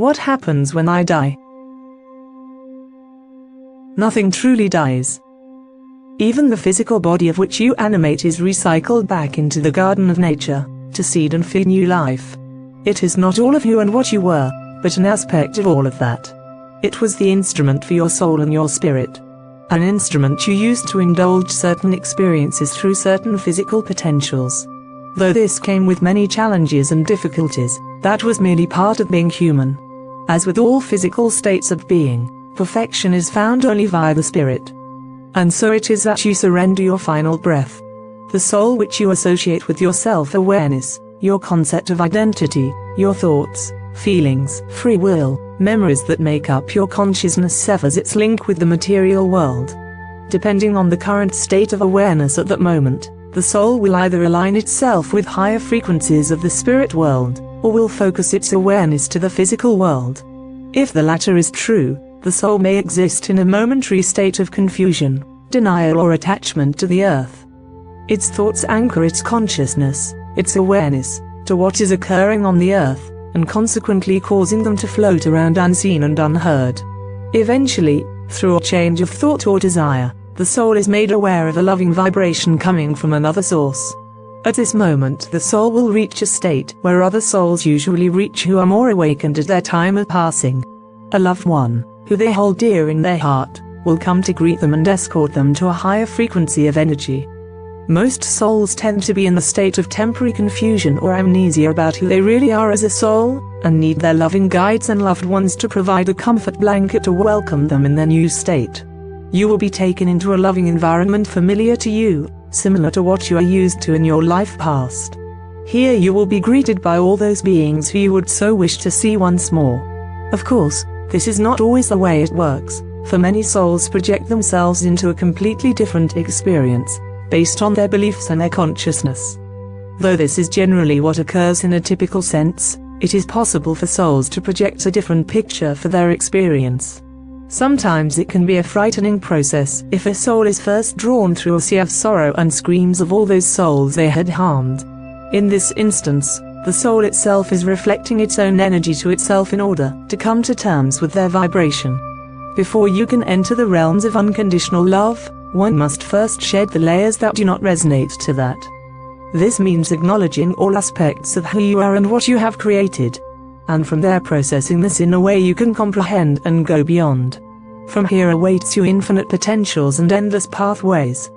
What happens when I die? Nothing truly dies. Even the physical body of which you animate is recycled back into the garden of nature, to seed and feed new life. It is not all of you and what you were, but an aspect of all of that. It was the instrument for your soul and your spirit. An instrument you used to indulge certain experiences through certain physical potentials. Though this came with many challenges and difficulties, that was merely part of being human. As with all physical states of being, perfection is found only via the spirit. And so it is that you surrender your final breath. The soul which you associate with your self-awareness, your concept of identity, your thoughts, feelings, free will, memories that make up your consciousness severs its link with the material world. Depending on the current state of awareness at that moment, the soul will either align itself with higher frequencies of the spirit world, or will focus its awareness to the physical world. If the latter is true, the soul may exist in a momentary state of confusion, denial or attachment to the earth. Its thoughts anchor its consciousness, its awareness, to what is occurring on the earth, and consequently causing them to float around unseen and unheard. Eventually, through a change of thought or desire, the soul is made aware of a loving vibration coming from another source. At this moment the soul will reach a state where other souls usually reach who are more awakened at their time of passing. A loved one, who they hold dear in their heart, will come to greet them and escort them to a higher frequency of energy. Most souls tend to be in the state of temporary confusion or amnesia about who they really are as a soul, and need their loving guides and loved ones to provide a comfort blanket to welcome them in their new state. You will be taken into a loving environment familiar to you, similar to what you are used to in your life past. Here you will be greeted by all those beings who you would so wish to see once more. Of course, this is not always the way it works, for many souls project themselves into a completely different experience, based on their beliefs and their consciousness. Though this is generally what occurs in a typical sense, it is possible for souls to project a different picture for their experience. Sometimes it can be a frightening process if a soul is first drawn through a sea of sorrow and screams of all those souls they had harmed. In this instance, the soul itself is reflecting its own energy to itself in order to come to terms with their vibration. Before you can enter the realms of unconditional love, one must first shed the layers that do not resonate to that. This means acknowledging all aspects of who you are and what you have created, and from there processing this in a way you can comprehend and go beyond. From here awaits you infinite potentials and endless pathways,